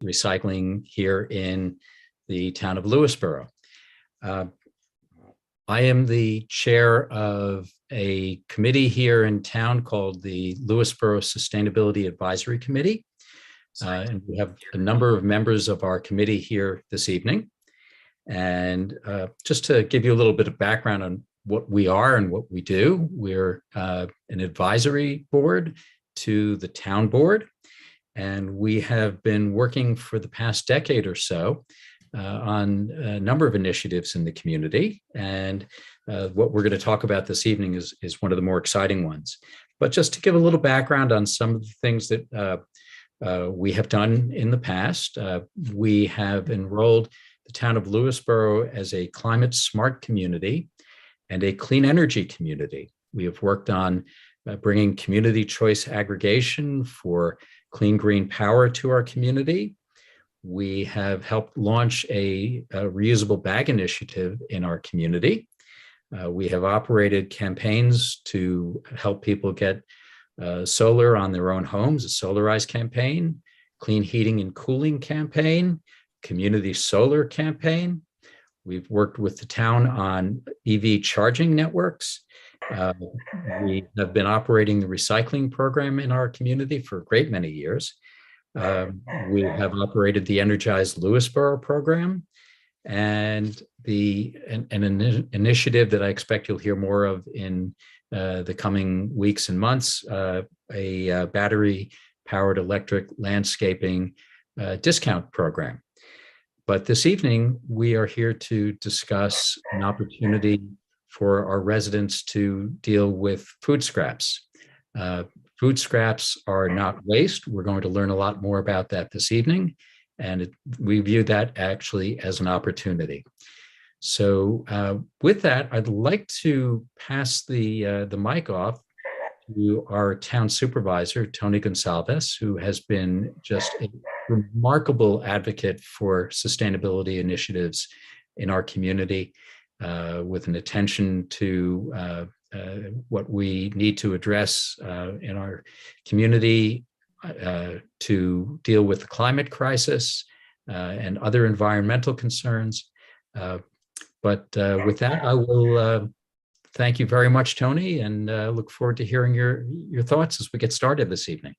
recycling here in the town of Lewisboro. I am the chair of a committee here in town called the Lewisboro Sustainability Advisory Committee. And we have a number of members of our committee here this evening. And just to give you a little bit of background on what we are and what we do, we're an advisory board to the town board. And we have been working for the past decade or so on a number of initiatives in the community. And what we're going to talk about this evening is one of the more exciting ones. But just to give a little background on some of the things that we have done in the past, we have enrolled the town of Lewisboro as a climate smart community and a clean energy community. We have worked on bringing community choice aggregation for clean green power to our community. We have helped launch a reusable bag initiative in our community. We have operated campaigns to help people get solar on their own homes, a solarized campaign, clean heating and cooling campaign, community solar campaign. We've worked with the town on EV charging networks. We have been operating the recycling program in our community for a great many years. We have operated the Energized Lewisboro program and an initiative that I expect you'll hear more of in the coming weeks and months, a battery-powered electric landscaping discount program. But this evening, we are here to discuss an opportunity for our residents to deal with food scraps. Food scraps are not waste. We're going to learn a lot more about that this evening, and we view that actually as an opportunity. So with that, I'd like to pass the mic off to our town supervisor, Tony Gonzalez, who has been just a remarkable advocate for sustainability initiatives in our community, with an attention to what we need to address in our community to deal with the climate crisis and other environmental concerns. But with that, I will thank you very much, Tony, and look forward to hearing your thoughts as we get started this evening.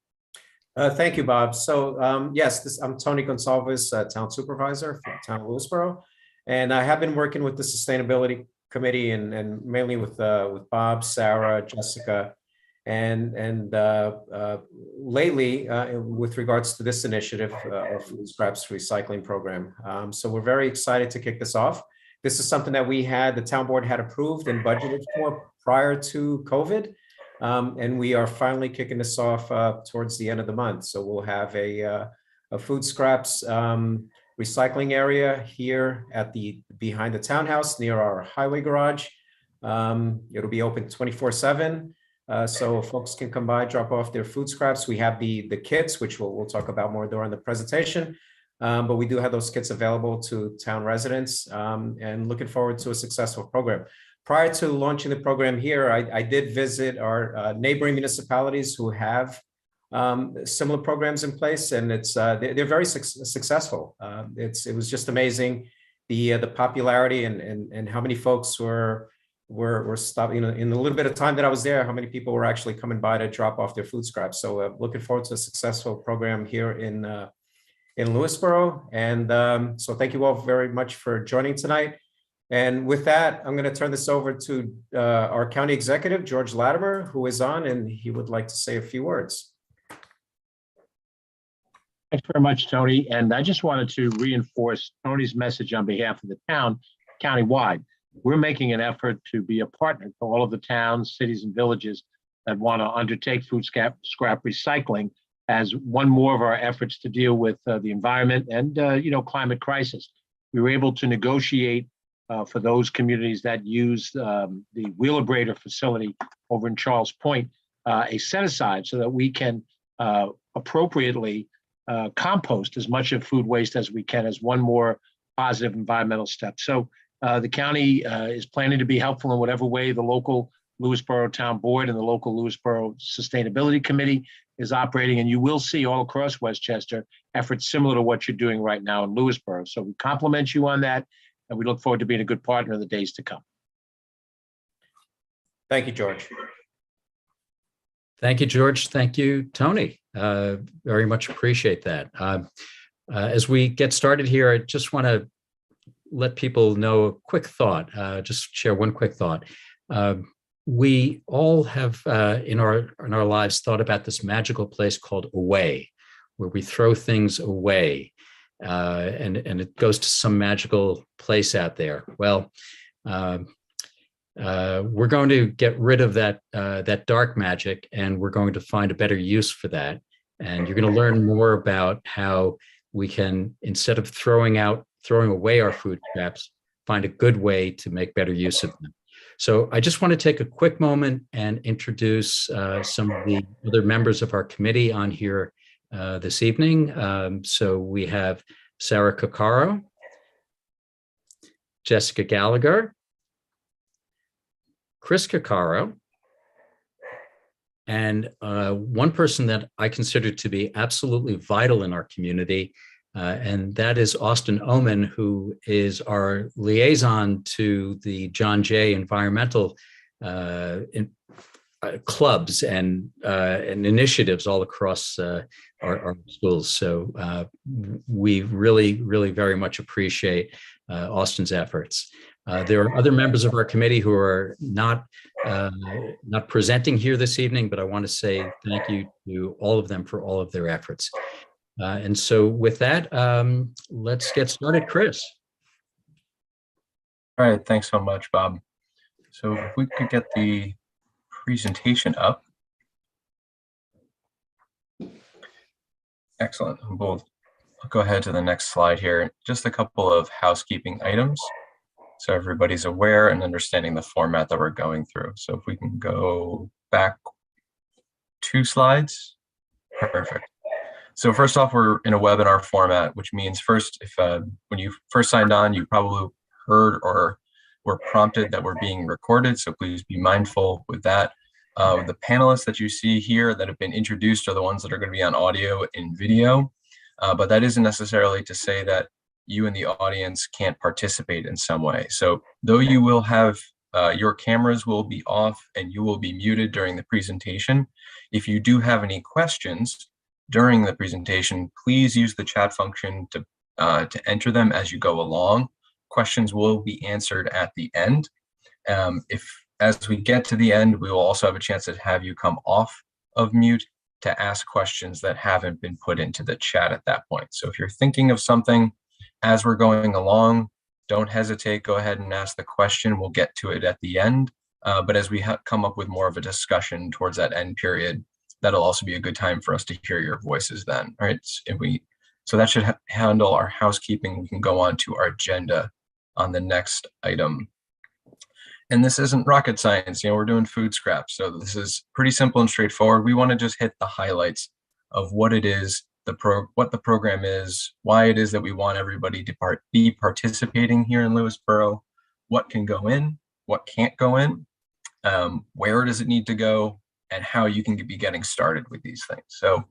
Thank you, Bob. So yes, I'm Tony Gonzalez, Town Supervisor for the Town of Lewisboro, and I have been working with the Sustainability Committee and mainly with Bob, Sarah, Jessica, and lately with regards to this initiative of Food Scraps Recycling Program. So we're very excited to kick this off. This is something that the town board had approved and budgeted for prior to COVID. And we are finally kicking this off towards the end of the month. So we'll have a food scraps recycling area here behind the townhouse near our highway garage. It'll be open 24/7. So folks can come by, drop off their food scraps. We have the kits, which we'll talk about more during the presentation. But we do have those kits available to town residents, and looking forward to a successful program. Prior to launching the program here, I did visit our neighboring municipalities who have similar programs in place, and they're very successful. It was just amazing the popularity and how many folks were stopping. In the little bit of time that I was there, how many people were actually coming by to drop off their food scraps. So looking forward to a successful program here in Lewisboro. And so thank you all very much for joining tonight. And with that, I'm going to turn this over to our county executive, George Latimer, who is on, and he would like to say a few words. Thanks very much, Tony. And I just wanted to reinforce Tony's message on behalf of the town, countywide. We're making an effort to be a partner to all of the towns, cities, and villages that want to undertake food scrap recycling as one more of our efforts to deal with the environment and climate crisis. We were able to negotiate for those communities that use the Wheelabrator facility over in Charles Point, a set aside so that we can appropriately compost as much of food waste as we can as one more positive environmental step. So the county is planning to be helpful in whatever way the local Lewisboro Town Board and the local Lewisboro Sustainability Committee is operating, and you will see all across Westchester efforts similar to what you're doing right now in Lewisboro. So we compliment you on that, and we look forward to being a good partner in the days to come. Thank you, George. Thank you, George. Thank you, Tony. Very much appreciate that. As we get started here, I just want to let people know a quick thought, just share one quick thought. We all have in our lives thought about this magical place called away, where we throw things away, and it goes to some magical place out there. Well, we're going to get rid of that dark magic, and we're going to find a better use for that. And you're going to learn more about how we can, instead of throwing away our food scraps, find a good way to make better use of them. So I just want to take a quick moment and introduce some of the other members of our committee on here this evening. So we have Sarah Coccaro, Jessica Gallagher, Chris Coccaro, and one person that I consider to be absolutely vital in our community, and that is Austin Oman, who is our liaison to the John Jay environmental clubs and initiatives all across our schools. So we really, really very much appreciate Austin's efforts. There are other members of our committee who are not presenting here this evening, but I want to say thank you to all of them for all of their efforts. And so with that, let's get started. Chris. All right, thanks so much, Bob. So if we could get the presentation up. Excellent. We'll go ahead to the next slide here. Just a couple of housekeeping items, so everybody's aware and understanding the format that we're going through. So if we can go back 2 slides. Perfect. So first off, we're in a webinar format, which means first, if when you first signed on, you probably heard or were prompted that we're being recorded. So please be mindful with that. The panelists that you see here that have been introduced are the ones that are going to be on audio and video, but that isn't necessarily to say that you in the audience can't participate in some way. So though you will have your cameras will be off and you will be muted during the presentation, if you do have any questions during the presentation, please use the chat function to enter them as you go along. Questions will be answered at the end. As we get to the end, we will also have a chance to have you come off of mute to ask questions that haven't been put into the chat at that point. So if you're thinking of something as we're going along, don't hesitate, go ahead and ask the question. We'll get to it at the end. But as we come up with more of a discussion towards that end period, that'll also be a good time for us to hear your voices then. All right, so that should handle our housekeeping. We can go on to our agenda on the next item. And this isn't rocket science, we're doing food scraps. So this is pretty simple and straightforward. We want to just hit the highlights of what it is, what the program is, why it is that we want everybody to be participating here in Lewisboro, what can go in, what can't go in, where does it need to go, and how you can be getting started with these things. So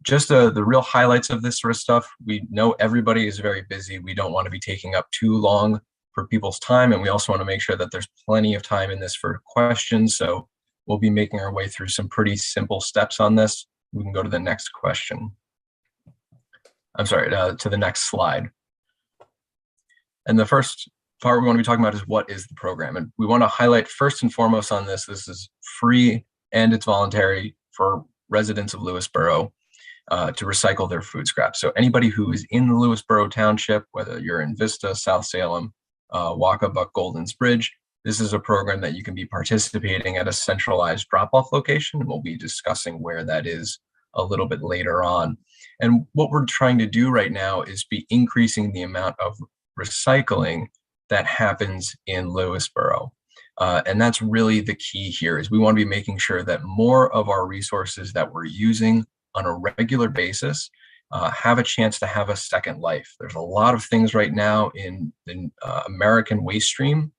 just the real highlights of this sort of stuff. We know everybody is very busy. We don't want to be taking up too long for people's time, and we also want to make sure that there's plenty of time in this for questions. So we'll be making our way through some pretty simple steps on this. We can go to the next question. I'm sorry, to the next slide. And the first part we want to be talking about is what is the program? And we want to highlight first and foremost on this is free and it's voluntary for residents of Lewisboro to recycle their food scraps. So anybody who is in the Lewisboro Township, whether you're in Vista, South Salem, Wacabuck, Goldens Bridge, this is a program that you can be participating at a centralized drop-off location. And we'll be discussing where that is a little bit later on. And what we're trying to do right now is be increasing the amount of recycling that happens in Lewisboro. And that's really the key here is we want to be making sure that more of our resources that we're using on a regular basis have a chance to have a second life. There's a lot of things right now in the American waste stream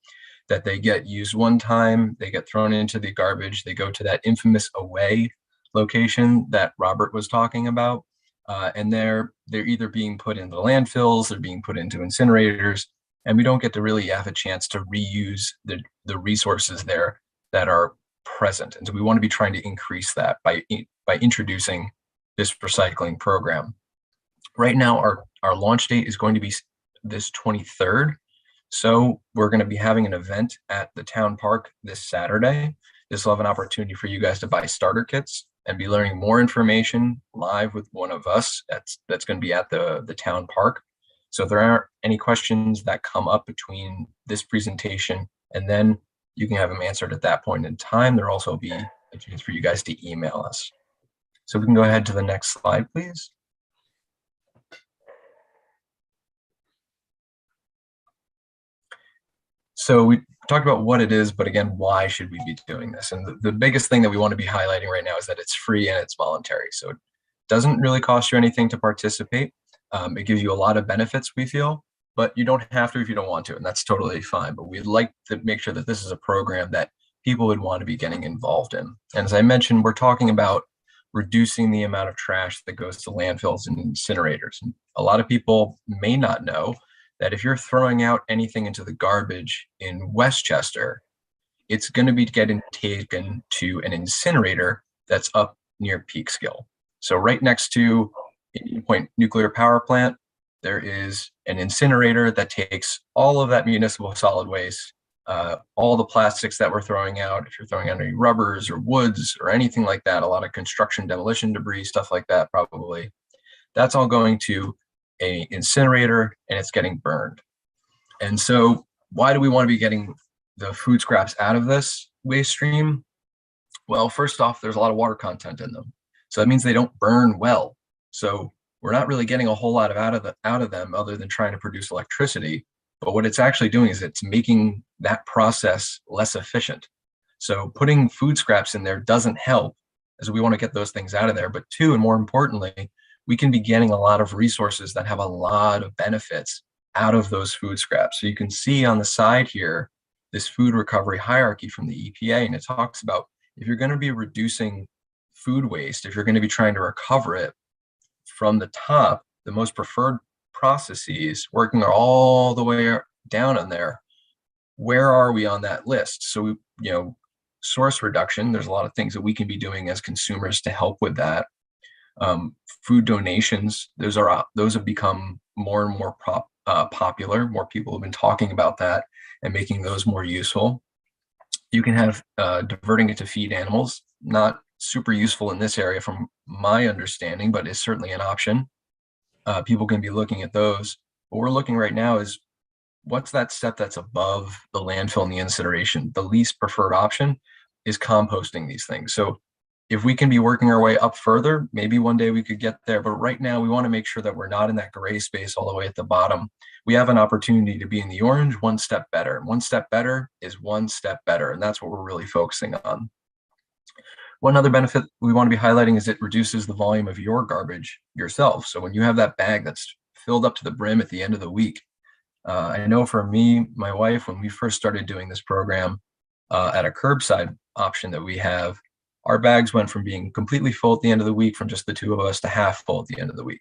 that they get used one time, they get thrown into the garbage, they go to that infamous away location that Robert was talking about. And they're either being put into landfills, they're being put into incinerators, and we don't get to really have a chance to reuse the resources there that are present. And so we want to be trying to increase that by introducing this recycling program. Right now, our launch date is going to be this 23rd. So we're going to be having an event at the town park this Saturday. This will have an opportunity for you guys to buy starter kits and be learning more information live with one of us that's going to be at the town park. So if there aren't any questions that come up between this presentation and then you can have them answered at that point in time, there'll also be a chance for you guys to email us. So we can go ahead to the next slide, please. So we talked about what it is, but again, why should we be doing this? And the biggest thing that we want to be highlighting right now is that it's free and it's voluntary. So it doesn't really cost you anything to participate. It gives you a lot of benefits, we feel, but you don't have to if you don't want to, and that's totally fine. But we'd like to make sure that this is a program that people would want to be getting involved in. And as I mentioned, we're talking about reducing the amount of trash that goes to landfills and incinerators. And a lot of people may not know that if you're throwing out anything into the garbage in Westchester, it's going to be getting taken to an incinerator that's up near Peekskill. So right next to Indian Point Nuclear Power Plant, there is an incinerator that takes all of that municipal solid waste, all the plastics that we're throwing out. If you're throwing out any rubbers or woods or anything like that, a lot of construction demolition debris, stuff like that, probably, that's all going to an incinerator and it's getting burned. And so why do we want to be getting the food scraps out of this waste stream? Well, first off, there's a lot of water content in them. So that means they don't burn well. So we're not really getting a whole lot out of them other than trying to produce electricity. But what it's actually doing is it's making that process less efficient. So putting food scraps in there doesn't help, as we want to get those things out of there. But two, and more importantly, we can be getting a lot of resources that have a lot of benefits out of those food scraps. So you can see on the side here, this food recovery hierarchy from the EPA, and it talks about if you're going to be reducing food waste, if you're going to be trying to recover it from the top, the most preferred processes, working all the way down on there, where are we on that list? So, source reduction, there's a lot of things that we can be doing as consumers to help with that. Food donations, those have become more and more popular. More people have been talking about that and making those more useful. You can have diverting it to feed animals, not super useful in this area from my understanding, but it's certainly an option. People can be looking at those. What we're looking right now is what's that step that's above the landfill and the incineration. The least preferred option is composting these things. So if we can be working our way up further, maybe one day we could get there. But right now, we want to make sure that we're not in that gray space all the way at the bottom. We have an opportunity to be in the orange, one step better. One step better is one step better. And that's what we're really focusing on. One other benefit we want to be highlighting is it reduces the volume of your garbage yourself. So when you have that bag that's filled up to the brim at the end of the week, I know for me, my wife, when we first started doing this program at a curbside option that we have, our bags went from being completely full at the end of the week from just the two of us to half full at the end of the week.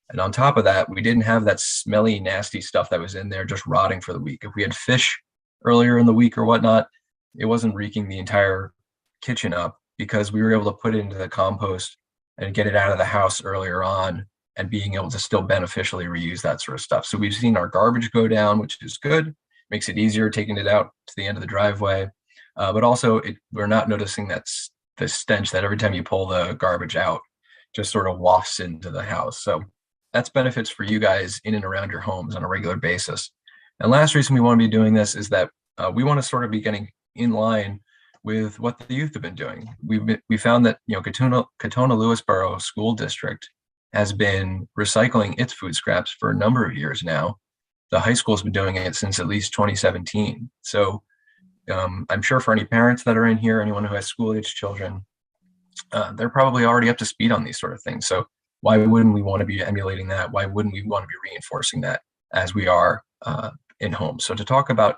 And on top of that, we didn't have that smelly, nasty stuff that was in there just rotting for the week. If we had fish earlier in the week or whatnot, it wasn't reeking the entire kitchen up because we were able to put it into the compost and get it out of the house earlier on and being able to still beneficially reuse that sort of stuff. So we've seen our garbage go down, which is good. Makes it easier taking it out to the end of the driveway. But also we're not noticing that the stench that every time you pull the garbage out just sort of wafts into the house. So that's benefits for you guys in and around your homes on a regular basis. And last reason we want to be doing this is that we want to sort of be getting in line with what the youth have been doing. We found that Katona-Lewisboro School District has been recycling its food scraps for a number of years now. The high school's been doing it since at least 2017. So I'm sure for any parents that are in here, anyone who has school-age children, they're probably already up to speed on these sort of things. So why wouldn't we want to be emulating that? Why wouldn't we want to be reinforcing that as we are in home? So to talk about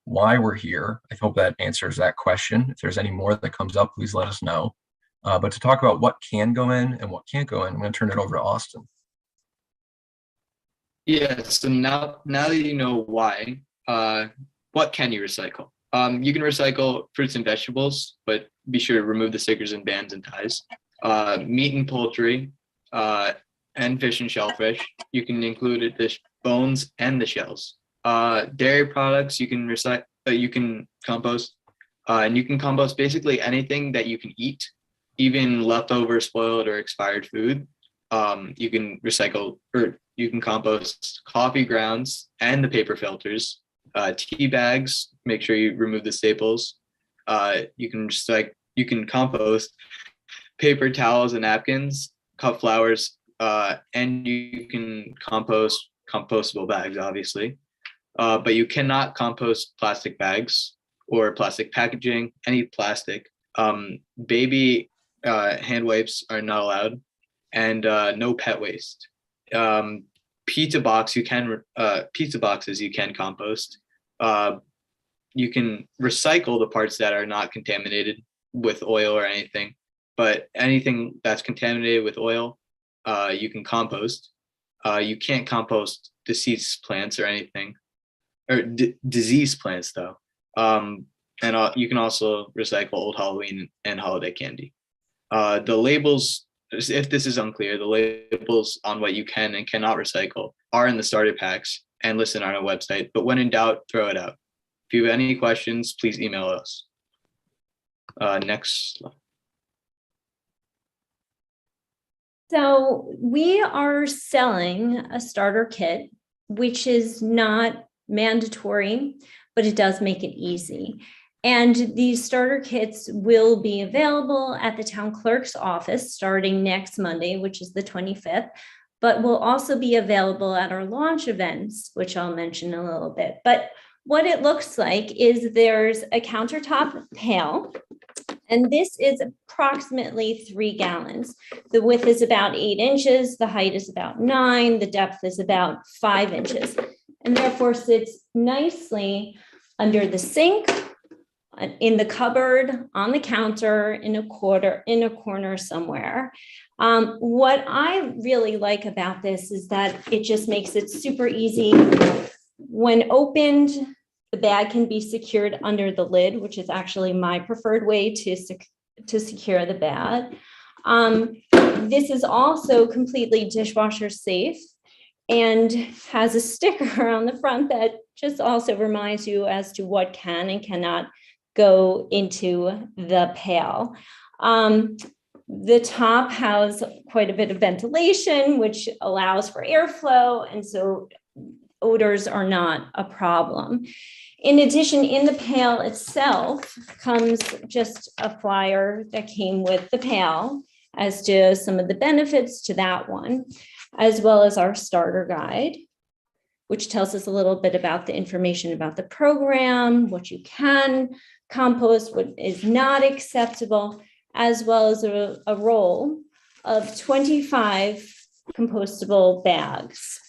why we're here, I hope that answers that question. If there's any more that comes up, please let us know. But to talk about what can go in and what can't go in, I'm going to turn it over to Austin. Yeah, so now that you know why, what can you recycle? You can recycle fruits and vegetables, but be sure to remove the stickers and bands and ties. Meat and poultry, and fish and shellfish. You can include the bones and the shells. Dairy products you can recycle, you can compost, and you can compost basically anything that you can eat, even leftover, spoiled, or expired food. You can recycle, or you can compost coffee grounds and the paper filters, tea bags. Make sure you remove the staples. You can compost paper towels and napkins, cut flowers, and you can compost compostable bags, obviously. But you cannot compost plastic bags or plastic packaging, any plastic. Baby hand wipes are not allowed, and no pet waste. Pizza boxes you can compost. You can recycle the parts that are not contaminated with oil or anything, but anything that's contaminated with oil, you can compost. You can't compost deceased plants or anything, or diseased plants though. And you can also recycle old Halloween and holiday candy. The labels, if this is unclear, the labels on what you can and cannot recycle are in the starter packs and listed on our website, but when in doubt, throw it out. If you have any questions, please email us. Next slide. So we are selling a starter kit, which is not mandatory, but it does make it easy. And these starter kits will be available at the town clerk's office starting next Monday, which is the 25th, but will also be available at our launch events, which I'll mention a little bit. But what it looks like is there's a countertop pail, and this is approximately 3 gallons. The width is about 8 inches, the height is about 9, the depth is about 5 inches, and therefore sits nicely under the sink, in the cupboard, on the counter, in a corner somewhere. What I really like about this is that it just makes it super easy. When opened, the bag can be secured under the lid, which is actually my preferred way to secure the bag. This is also completely dishwasher safe and has a sticker on the front that just also reminds you as to what can and cannot go into the pail. The top has quite a bit of ventilation, which allows for airflow, and so odors are not a problem. In addition, in the pail itself comes just a flyer that came with the pail as to some of the benefits to that one, as well as our starter guide, which tells us a little bit about the information about the program, what you can compost, what is not acceptable, as well as a roll of 25 compostable bags.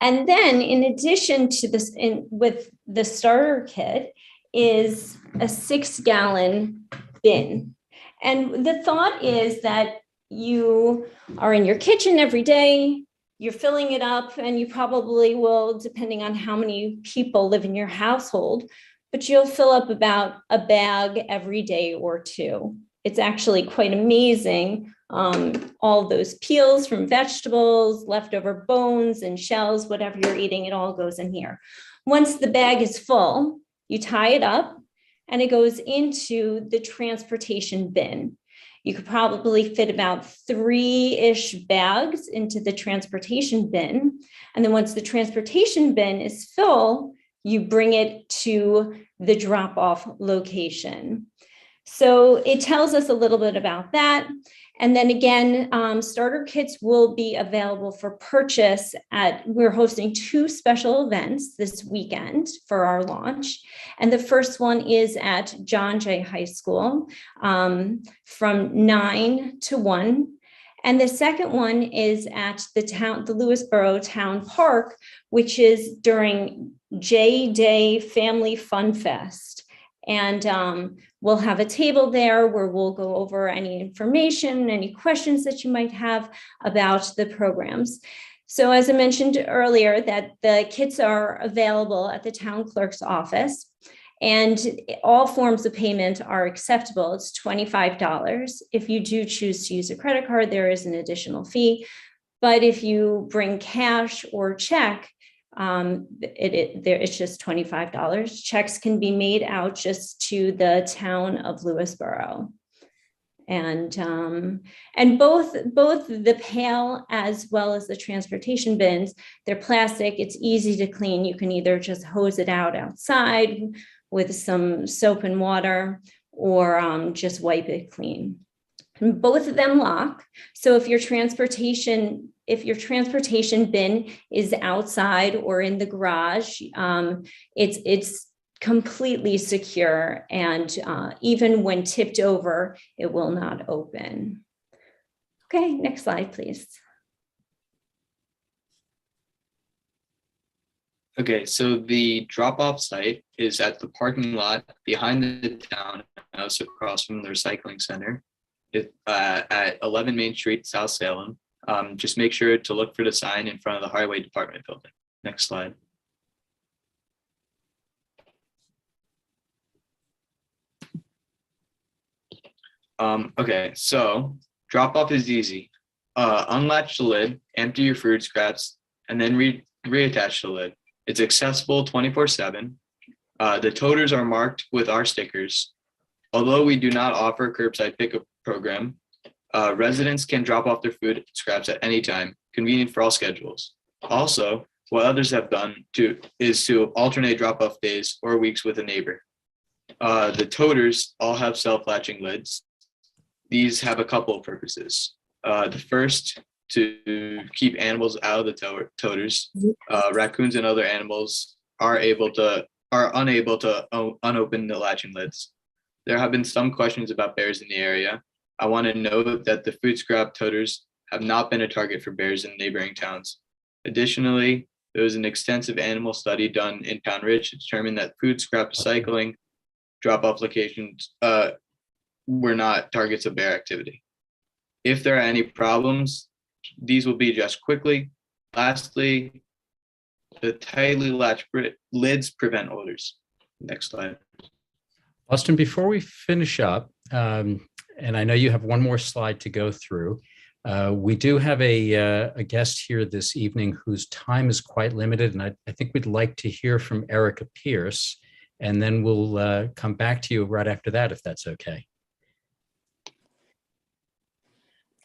And then in addition to this, with the starter kit is a 6-gallon bin. And the thought is that you are in your kitchen every day, you're filling it up, and you probably will, depending on how many people live in your household, but you'll fill up about a bag every day or two. It's actually quite amazing. All those peels from vegetables, leftover bones and shells, whatever you're eating, it all goes in here. Once the bag is full, you tie it up and it goes into the transportation bin. You could probably fit about 3-ish bags into the transportation bin. And then once the transportation bin is full, you bring it to the drop-off location. So it tells us a little bit about that. And then again, starter kits will be available for purchase we're hosting 2 special events this weekend for our launch. And the first one is at John Jay High School from 9 to 1. And the second one is at the Lewisboro Town Park, which is during J Day Family Fun Fest. And we'll have a table there where we'll go over any information, any questions that you might have about the programs. So as I mentioned earlier, that the kits are available at the town clerk's office, and all forms of payment are acceptable. It's $25. If you do choose to use a credit card, there is an additional fee. But if you bring cash or check, it's just $25. Checks can be made out just to the town of Lewisboro. And both the pail as well as the transportation bins, they're plastic. It's easy to clean. You can either just hose it out outside with some soap and water, or just wipe it clean. And both of them lock. So if your transportation bin is outside or in the garage, it's completely secure, and even when tipped over, it will not open. Okay, next slide, please. Okay, so the drop-off site is at the parking lot behind the townhouse across from the recycling center at 11 Main Street, South Salem. Just make sure to look for the sign in front of the Highway Department building. Next slide. Okay, so drop-off is easy. Unlatch the lid, empty your food scraps, and then reattach the lid. It's accessible 24/7. The toters are marked with our stickers. Although we do not offer a curbside pickup program, residents can drop off their food scraps at any time, convenient for all schedules. Also, what others have done is to alternate drop-off days or weeks with a neighbor. The toters all have self-latching lids. These have a couple of purposes. The first, to keep animals out of the toters. Raccoons and other animals are unable to unopen the latching lids. There have been some questions about bears in the area. I want to note that the food scrap toters have not been a target for bears in neighboring towns. Additionally, there was an extensive animal study done in Pound Ridge to determine that food scrap recycling drop-off locations were not targets of bear activity. If there are any problems, these will be addressed quickly. Lastly, the tightly latched lids prevent odors. Next slide. Austin, before we finish up, and I know you have one more slide to go through, we do have a guest here this evening whose time is quite limited, and I think we'd like to hear from Erica Pierce, and then we'll come back to you right after that, if that's okay.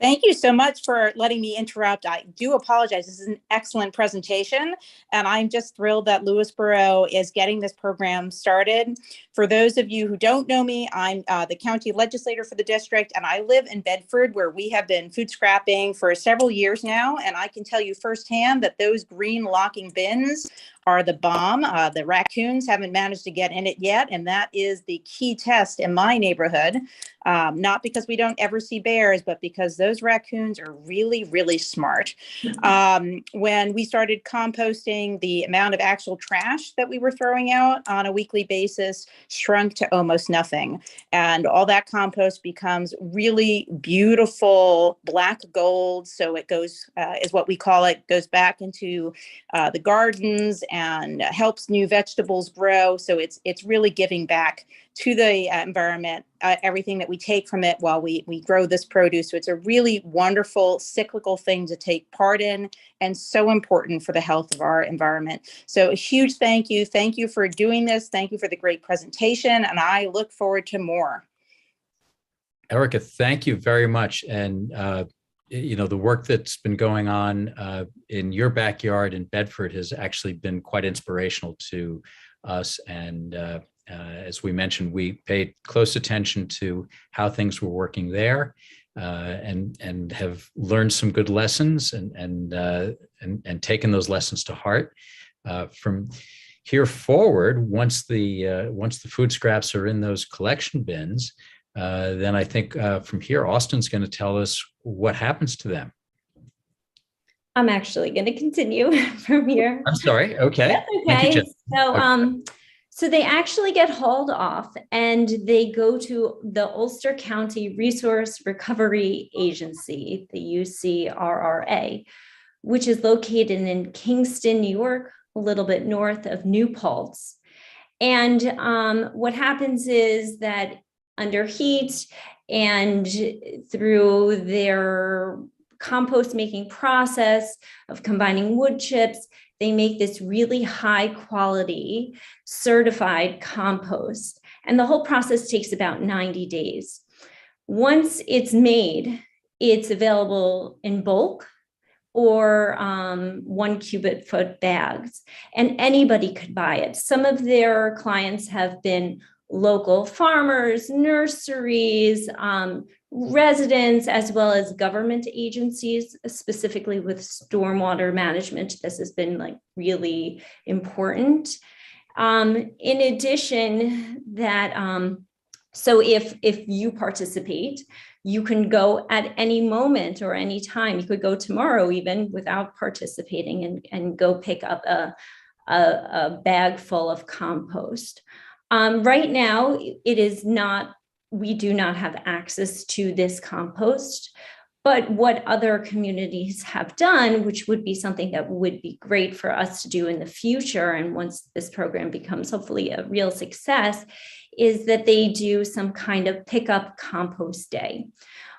Thank you so much for letting me interrupt. I do apologize. This is an excellent presentation, and I'm just thrilled that Lewisboro is getting this program started. For those of you who don't know me, I'm the county legislator for the district, and I live in Bedford, where we have been food scrapping for several years now, and I can tell you firsthand that those green locking bins are the bomb. The raccoons haven't managed to get in it yet, and that is the key test in my neighborhood. Not because we don't ever see bears, but because those raccoons are really, really smart. When we started composting, the amount of actual trash that we were throwing out on a weekly basis shrunk to almost nothing. And all that compost becomes really beautiful black gold. So it goes, is what we call it, goes back into the gardens and helps new vegetables grow. So it's really giving back to the environment, everything that we take from it while we grow this produce. So it's a really wonderful cyclical thing to take part in, and so important for the health of our environment. So a huge thank you. Thank you for doing this. Thank you for the great presentation, and I look forward to more. Erica, thank you very much. And you know, the work that's been going on in your backyard in Bedford has actually been quite inspirational to us. And as we mentioned, we paid close attention to how things were working there, and have learned some good lessons, and taken those lessons to heart. From here forward, once the food scraps are in those collection bins, then I think from here, Austin's going to tell us what happens to them. I'm actually going to continue from here. I'm sorry. Okay. That's Thank you, okay. Jen. So they actually get hauled off and they go to the Ulster County Resource Recovery Agency, the UCRRA, which is located in Kingston, New York, a little bit north of New Paltz. And what happens is that under heat and through their compost making process of combining wood chips, they make this really high quality certified compost. And the whole process takes about 90 days. Once it's made, it's available in bulk or 1 cubic foot bags, and anybody could buy it. Some of their clients have been local farmers, nurseries, residents, as well as government agencies, specifically with stormwater management. This has been like really important. In addition, that so if you participate, you can go at any moment or any time. You could go tomorrow even without participating and go pick up a bag full of compost. Right now, it is not, we do not have access to this compost, but what other communities have done, which would be something that would be great for us to do in the future, and once this program becomes hopefully a real success, is that they do some kind of pickup compost day,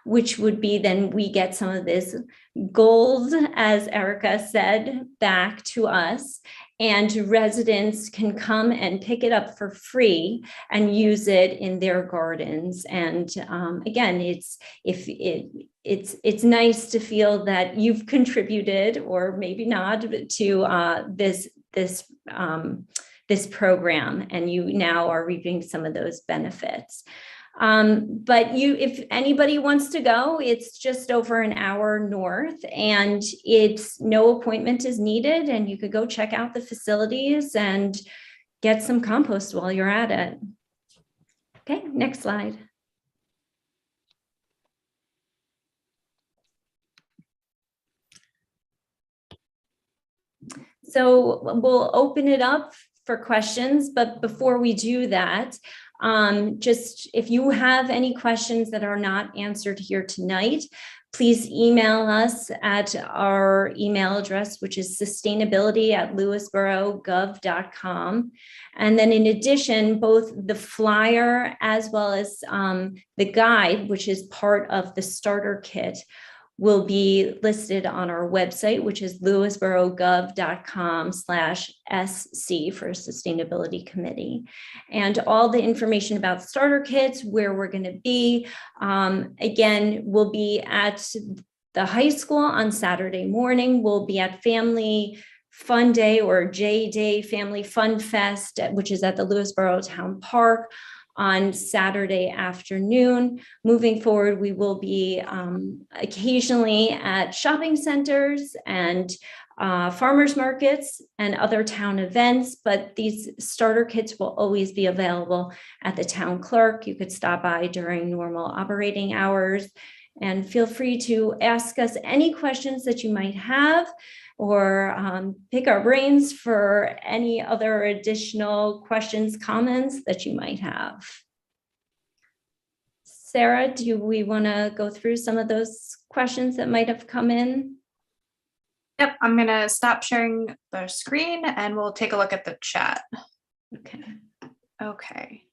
which would be then we get some of this gold, as Erica said, back to us, and residents can come and pick it up for free and use it in their gardens. And again, it's nice to feel that you've contributed, or maybe not, to this program, and you now are reaping some of those benefits. But if anybody wants to go, it's just over an hour north, and it's no appointment is needed, and you could go check out the facilities and get some compost while you're at it. Okay, next slide. So we'll open it up for questions, but before we do that, just if you have any questions that are not answered here tonight, please email us at our email address, which is sustainability@lewisboro.gov.com. And then in addition, both the flyer as well as the guide, which is part of the starter kit, will be listed on our website, which is lewisboro.gov.com/SC for Sustainability Committee. And all the information about starter kits, where we're going to be, again, we'll be at the high school on Saturday morning. We'll be at Family Fun Day, or J Day Family Fun Fest, which is at the Lewisboro Town Park on Saturday afternoon. Moving forward, we will be occasionally at shopping centers and farmers markets and other town events, but these starter kits will always be available at the town clerk. You could stop by during normal operating hours, and feel free to ask us any questions that you might have, or pick our brains for any other additional questions, comments that you might have. Sarah, do we want to go through some of those questions that might have come in? Yep, I'm going to stop sharing the screen and we'll take a look at the chat. Okay. Okay.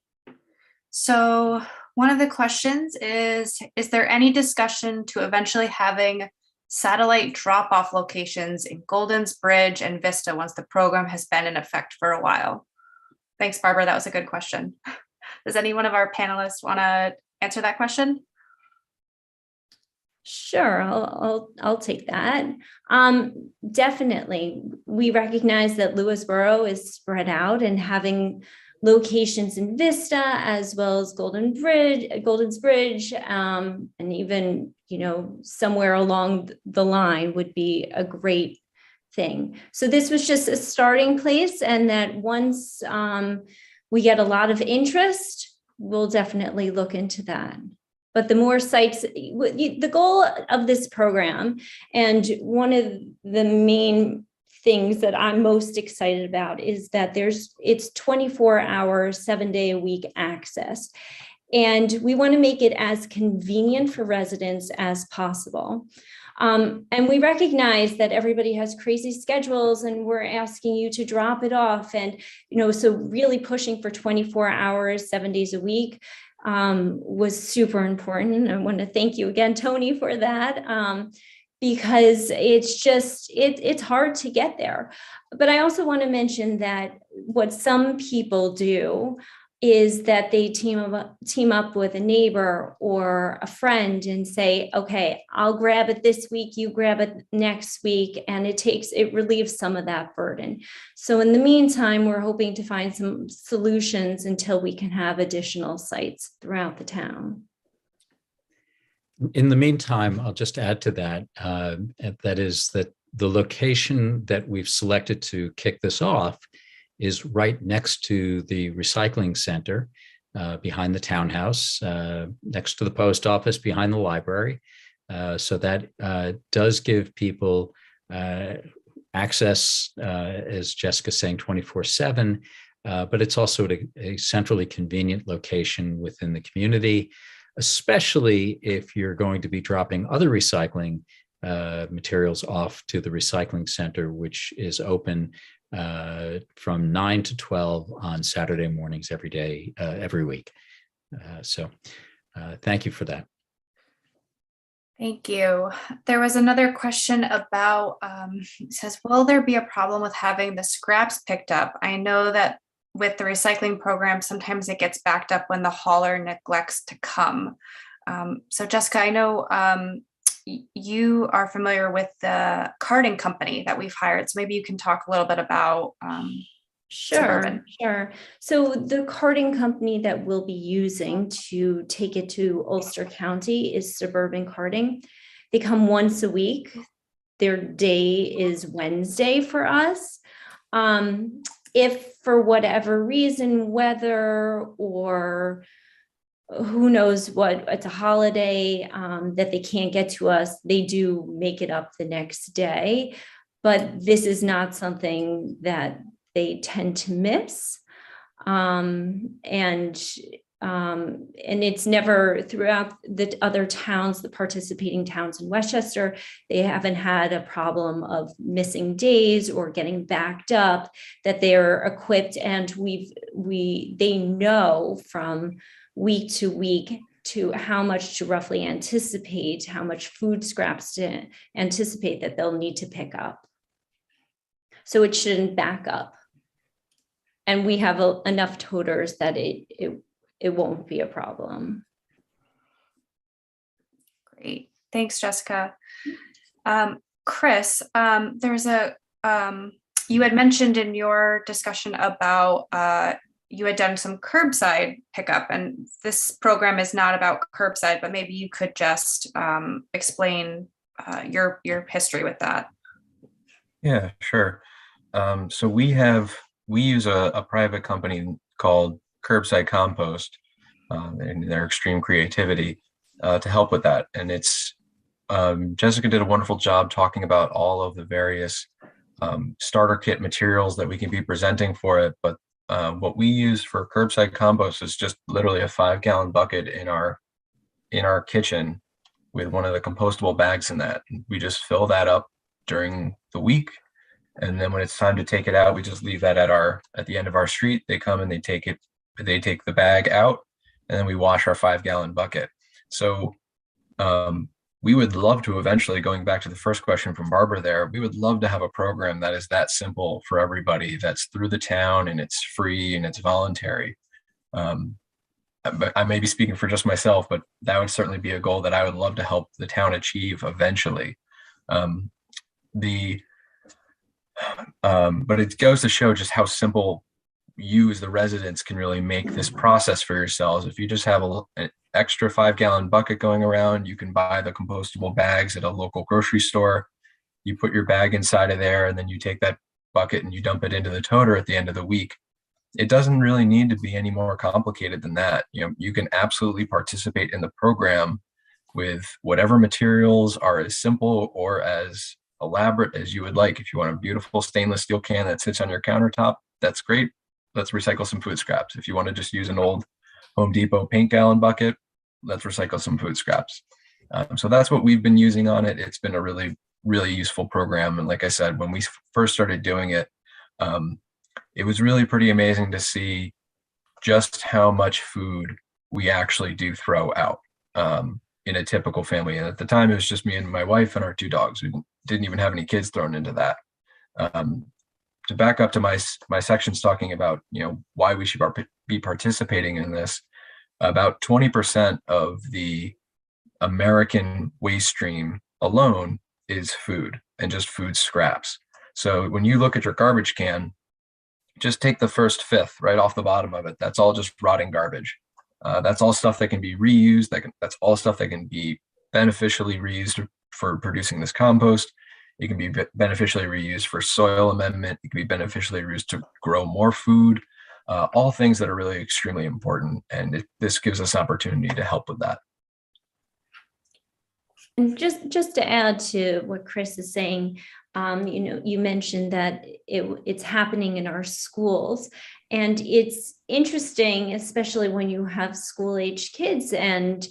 So one of the questions is there any discussion to eventually having satellite drop-off locations in Golden's Bridge and Vista once the program has been in effect for a while? Thanks, Barbara. That was a good question. Does any one of our panelists want to answer that question? Sure, I'll take that. Definitely, we recognize that Lewisboro is spread out, and having locations in Vista as well as Golden's Bridge, and even, somewhere along the line would be a great thing. So this was just a starting place, and that once we get a lot of interest, we'll definitely look into that. But the more sites, the goal of this program, and one of the main things that I'm most excited about is that it's 24 hours, 7-day a week access. And we want to make it as convenient for residents as possible. And we recognize that everybody has crazy schedules and we're asking you to drop it off. And, so really pushing for 24 hours, 7 days a week was super important. I want to thank you again, Tony, for that. Because it's hard to get there. But I also want to mention that what some people do is that they team up with a neighbor or a friend and say, okay, I'll grab it this week, you grab it next week, and it relieves some of that burden. So in the meantime, we're hoping to find some solutions until we can have additional sites throughout the town. In the meantime, I'll just add to that, that is that the location that we've selected to kick this off is right next to the recycling center, behind the townhouse, next to the post office, behind the library. So that does give people access, as Jessica's saying, 24/7, but it's also a centrally convenient location within the community, especially if you're going to be dropping other recycling materials off to the recycling center, which is open from 9 to 12 on Saturday mornings every day, every week. So thank you for that. Thank you. There was another question about, it says, will there be a problem with having the scraps picked up? I know that with the recycling program, sometimes it gets backed up when the hauler neglects to come. So Jessica, I know you are familiar with the carting company that we've hired. So maybe you can talk a little bit about Suburban. Sure. So the carting company that we'll be using to take it to Ulster County is Suburban Carting. They come once a week. Their day is Wednesday for us. If for whatever reason, weather or who knows what, it's a holiday that they can't get to us, they do make it up the next day. But this is not something that they tend to miss. And it's never throughout the other towns, the participating towns in Westchester, they haven't had a problem of missing days or getting backed up, that they're equipped and they know from week to week to how much to roughly anticipate, how much food scraps to anticipate that they'll need to pick up. So it shouldn't back up. And we have enough toters that it won't be a problem. Great. Thanks, Jessica. Chris, there's you had mentioned in your discussion about you had done some curbside pickup, and this program is not about curbside, but maybe you could just explain your history with that. Yeah, sure. So we use a private company called Curbside Compost, and their extreme creativity to help with that. And it's Jessica did a wonderful job talking about all of the various starter kit materials that we can be presenting for it. But what we use for curbside compost is just literally a 5-gallon bucket in our kitchen with one of the compostable bags in that. We just fill that up during the week. And then when it's time to take it out, we just leave that at the end of our street. They come and they take the bag out, and then we wash our 5-gallon bucket. So we would love to eventually, going back to the first question from Barbara there, we would love to have a program that is that simple for everybody, that's through the town and it's free and it's voluntary. I may be speaking for just myself, but that would certainly be a goal that I would love to help the town achieve eventually. But it goes to show just how simple you as the residents can really make this process for yourselves. If you just have an extra 5-gallon bucket going around, you can buy the compostable bags at a local grocery store. You put your bag inside of there, and then you take that bucket and you dump it into the toter at the end of the week. It doesn't really need to be any more complicated than that. You can absolutely participate in the program with whatever materials are as simple or as elaborate as you would like. If you want a beautiful stainless steel can that sits on your countertop, that's great. Let's recycle some food scraps. If you want to just use an old Home Depot paint gallon bucket, let's recycle some food scraps. So that's what we've been using on it. It's been a really, really useful program. And like I said, when we first started doing it, it was really pretty amazing to see just how much food we actually do throw out in a typical family. And at the time, it was just me and my wife and our 2 dogs. We didn't even have any kids thrown into that. To back up to my sections talking about, why we should be participating in this, about 20% of the American waste stream alone is food and just food scraps. So when you look at your garbage can, just take the first fifth right off the bottom of it. That's all just rotting garbage. That's all stuff that can be reused. That's all stuff that can be beneficially reused for producing this compost. It can be beneficially reused for soil amendment. It can be beneficially reused to grow more food. All things that are really extremely important. And this gives us an opportunity to help with that. And just to add to what Chris is saying, you mentioned that it's happening in our schools, and it's interesting, especially when you have school-age kids, and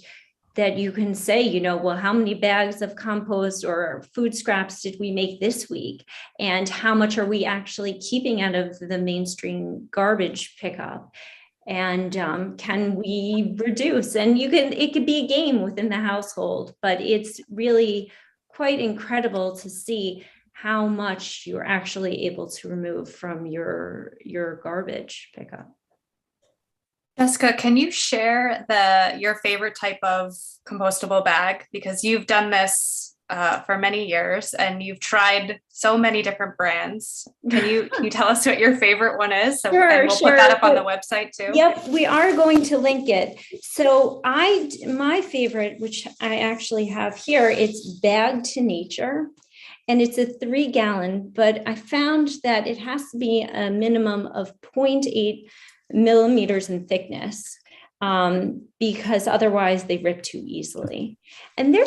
that you can say, well, how many bags of compost or food scraps did we make this week? And how much are we actually keeping out of the mainstream garbage pickup? And can we reduce? And it could be a game within the household, but it's really quite incredible to see how much you're actually able to remove from your garbage pickup. Jessica, can you share your favorite type of compostable bag? Because you've done this for many years and you've tried so many different brands. Can you tell us what your favorite one is? Sure, and we'll put that up on the website too. Yep, we are going to link it. So my favorite, which I actually have here, it's Bag to Nature. And it's a 3-gallon, but I found that it has to be a minimum of 0.8 millimeters in thickness, because otherwise they rip too easily. And they're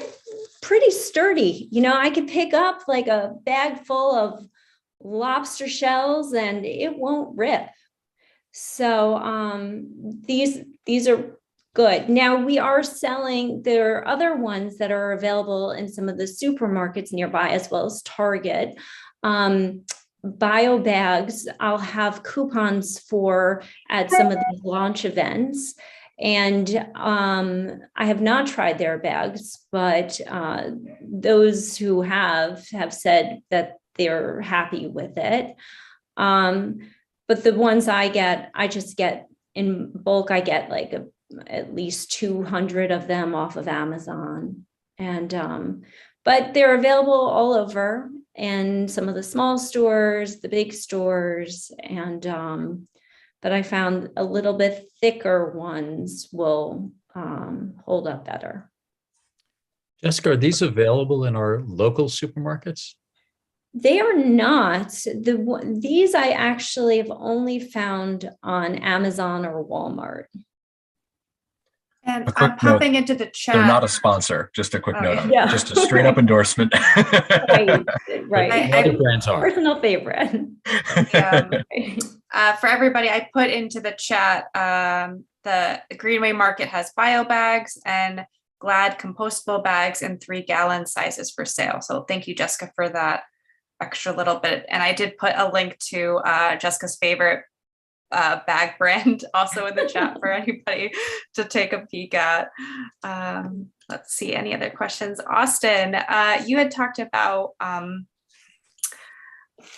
pretty sturdy. I could pick up like a bag full of lobster shells and it won't rip. So these are good. Now there are other ones that are available in some of the supermarkets nearby, as well as Target. Bio bags, I'll have coupons for at some of these launch events. And I have not tried their bags, but those who have said that they're happy with it. But the ones I just get in bulk. I get like at least 200 of them off of Amazon. And but they're available all over, and some of the small stores, the big stores, and but I found a little bit thicker ones will hold up better. Jessica, are these available in our local supermarkets? They are not. These I actually have only found on Amazon or Walmart. And I'm popping into the chat. They're not a sponsor. Just a quick note on yeah. it. Just a straight up endorsement. Right. Other brands are. Personal favorite. For everybody, I put into the chat, the Greenway Market has bio bags and Glad compostable bags in 3-gallon sizes for sale. So thank you, Jessica, for that extra little bit. And I did put a link to Jessica's favorite bag brand also in the chat for anybody to take a peek at. Let's see, any other questions? Austin, you had talked about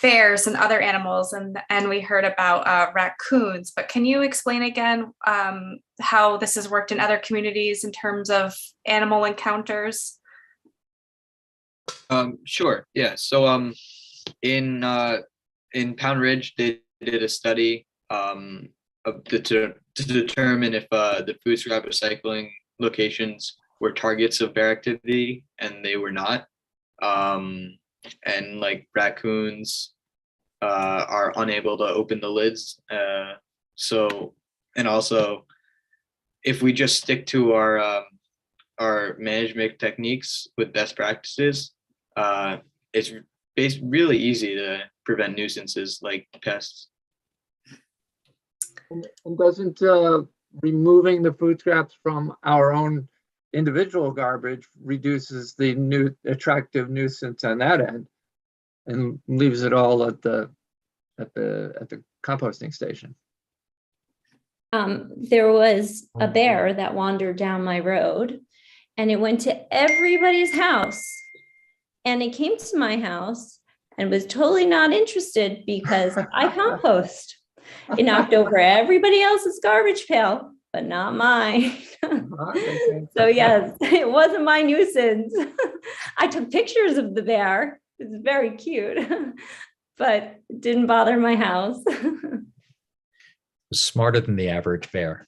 bears and other animals, and we heard about raccoons, but can you explain again how this has worked in other communities in terms of animal encounters? Sure, yeah. So in Pound Ridge, they did a study to determine if the food scrap recycling locations were targets of bear activity, and they were not. And like raccoons are unable to open the lids. So, and also if we just stick to our management techniques with best practices, it's really easy to prevent nuisances like pests. And doesn't removing the food scraps from our own individual garbage reduces the new attractive nuisance on that end and leaves it all at the composting station? There was a bear that wandered down my road, and it went to everybody's house, and it came to my house and was totally not interested because I compost. It knocked over everybody else's garbage pail, but not mine. So yes, it wasn't my nuisance. I took pictures of the bear. It's very cute, but it didn't bother my house. Smarter than the average bear.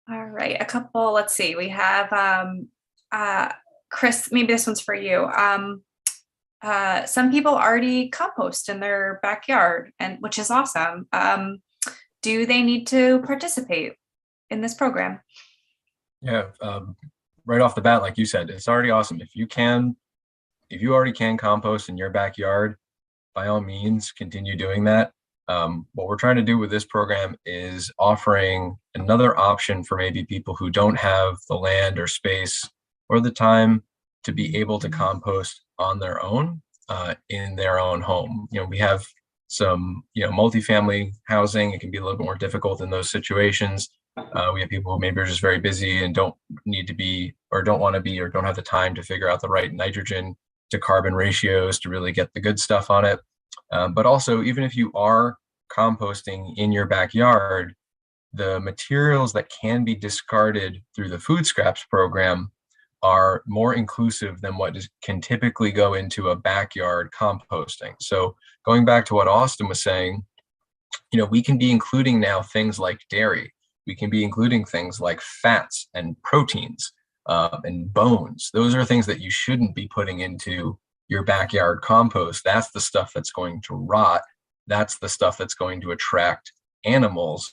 All right, a couple, let's see, we have Chris, maybe this one's for you. Some people already compost in their backyard, and which is awesome. Do they need to participate in this program? Yeah, right off the bat, like you said, it's already awesome. If you already can compost in your backyard, by all means, continue doing that. What we're trying to do with this program is offering another option for maybe people who don't have the land or space or the time to be able to compost on their own in their own home. We have some, multifamily housing. It can be a little bit more difficult in those situations. We have people who maybe are just very busy and don't need to be, or don't want to be, or don't have the time to figure out the right nitrogen to carbon ratios to really get the good stuff on it. But also, even if you are composting in your backyard, the materials that can be discarded through the food scraps program are more inclusive than what can typically go into a backyard composting. So going back to what Austin was saying, we can be including now things like dairy. We can be including things like fats and proteins and bones. Those are things that you shouldn't be putting into your backyard compost. That's the stuff that's going to rot. That's the stuff that's going to attract animals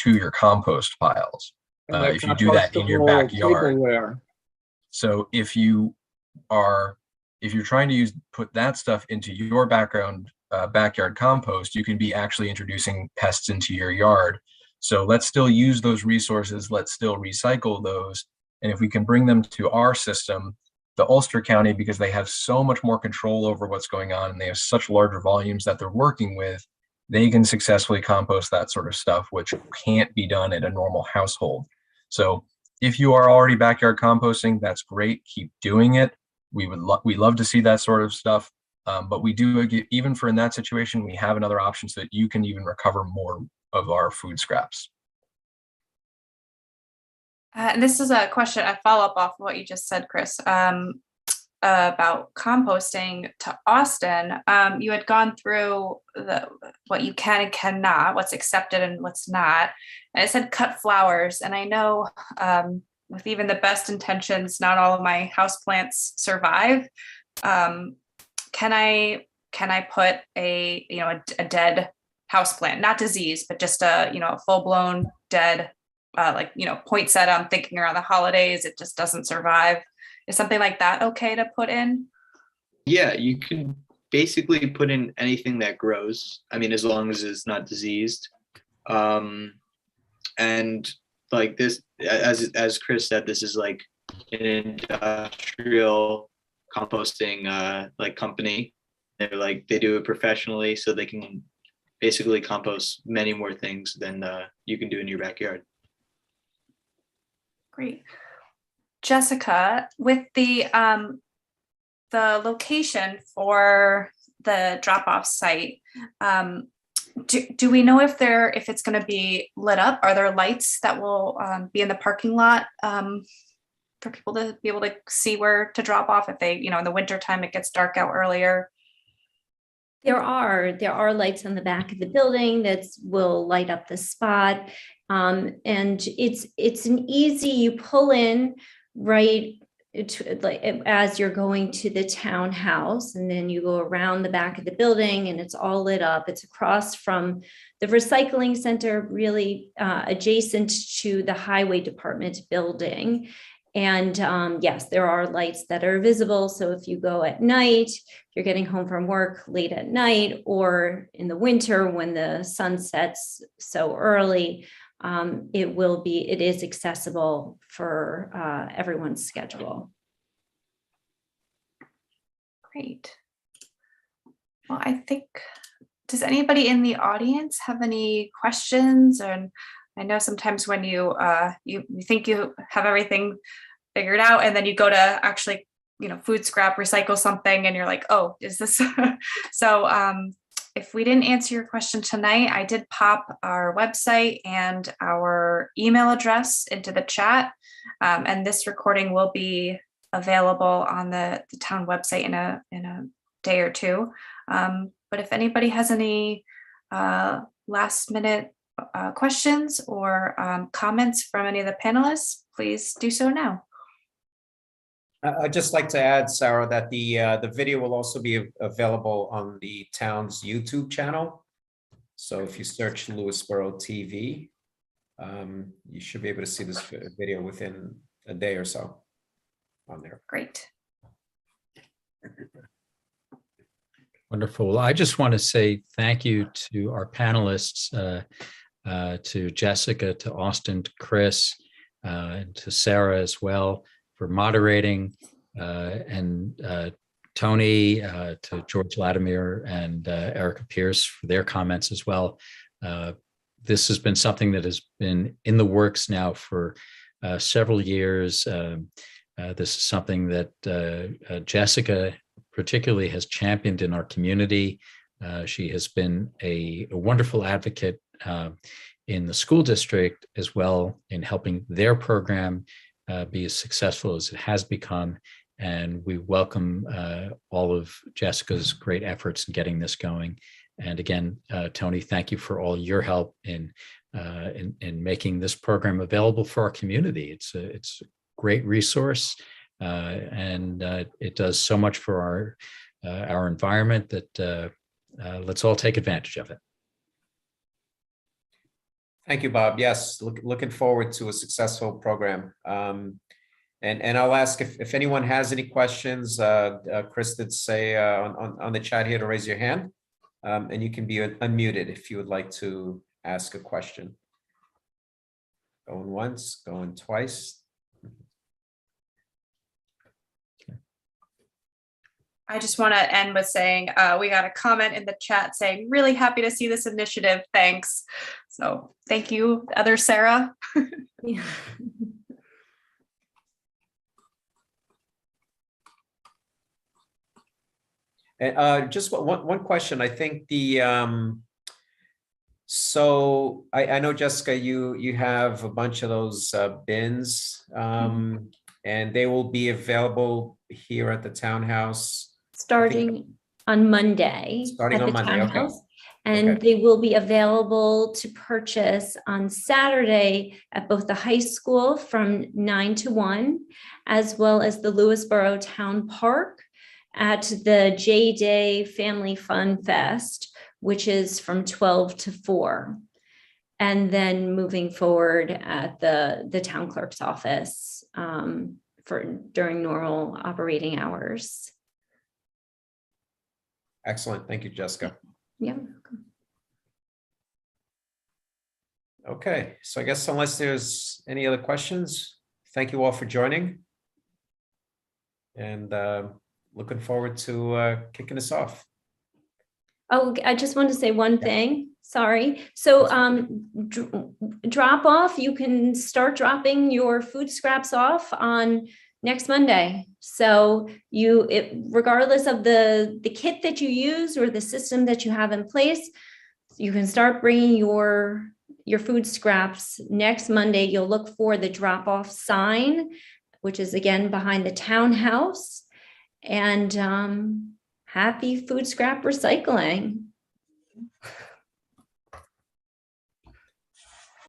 to your compost piles. If you do that in your backyard. Tableware. So if you're trying to put that stuff into your backyard compost, you can be actually introducing pests into your yard. So let's still use those resources. Let's still recycle those. And if we can bring them to our system, the Ulster County, because they have so much more control over what's going on and they have such larger volumes that they're working with, they can successfully compost that sort of stuff, which can't be done in a normal household. So if you are already backyard composting, that's great. Keep doing it. We love to see that sort of stuff. But we do, even for in that situation, we have another option so that you can even recover more of our food scraps. And this is a question, a follow-up off of what you just said, Chris, about composting to Austin. You had gone through what you can and cannot, what's accepted and what's not. And it said cut flowers. And I know with even the best intentions, not all of my houseplants survive. Can I put a dead houseplant, not disease, but just a full-blown dead, poinsettia, I'm thinking around the holidays, it just doesn't survive. Is something like that okay to put in? Yeah, you can basically put in anything that grows. I mean, as long as it's not diseased. And like this, as Chris said, this is like an industrial composting company. They do it professionally, so they can basically compost many more things than you can do in your backyard. Great. Jessica, with the location for the drop-off site, do we know if it's going to be lit up? Are there lights that will be in the parking lot for people to be able to see where to drop off if they, in the wintertime it gets dark out earlier? There are lights on the back of the building that will light up the spot. And it's an easy, you pull in right to, as you're going to the townhouse, and then you go around the back of the building and it's all lit up. It's across from the recycling center, really adjacent to the highway department building. And yes, there are lights that are visible. So if you go at night, you're getting home from work late at night, or in the winter when the sun sets so early, it is accessible for everyone's schedule. Great. Well, I think, does anybody in the audience have any questions? And I know sometimes when you think you have everything figured out, and then you go to actually, food scrap, recycle something, and you're like, oh, is this? So if we didn't answer your question tonight, I did pop our website and our email address into the chat. And this recording will be available on the town website in a day or two. But if anybody has any last minute questions or comments from any of the panelists, please do so now. I'd just like to add, Sarah, that the video will also be available on the town's YouTube channel. So if you search Lewisboro TV, you should be able to see this video within a day or so on there. Great. Wonderful. Well, I just want to say thank you to our panelists, to Jessica, to Austin, to Chris, and to Sarah as well for moderating, and Tony, to George Latimer and Erica Pierce for their comments as well. This has been something that has been in the works now for several years. This is something that Jessica particularly has championed in our community. She has been a wonderful advocate in the school district as well, in helping their program be as successful as it has become. And we welcome all of Jessica's great efforts in getting this going. And again, Tony, thank you for all your help in making this program available for our community. It's a great resource, and it does so much for our environment that let's all take advantage of it. Thank you, Bob. Yes, looking forward to a successful program. And I'll ask if anyone has any questions. Chris did say on the chat here to raise your hand, and you can be unmuted if you would like to ask a question. Going once, going twice. I just want to end with saying we got a comment in the chat saying, really happy to see this initiative. Thanks. So thank you, other Sarah. Yeah. And just one question. I think so I know, Jessica, you have a bunch of those bins, and they will be available here at the townhouse. Starting on Monday. Starting at on the Monday, okay. townhouse. And Okay. they will be available to purchase on Saturday at both the high school from 9 to 1, as well as the Lewisboro Town Park at the J-Day Family Fun Fest, which is from 12 to 4. And then moving forward at the town clerk's office during normal operating hours. Excellent. Thank you, Jessica. Yeah. Okay, so I guess unless there's any other questions, thank you all for joining. And looking forward to kicking us off. Oh, I just want to say one thing. Sorry. So drop off, you can start dropping your food scraps off on next Monday. So regardless of the kit that you use or the system that you have in place, you can start bringing your food scraps next Monday. You'll look for the drop-off sign, which is again behind the townhouse. And happy food scrap recycling.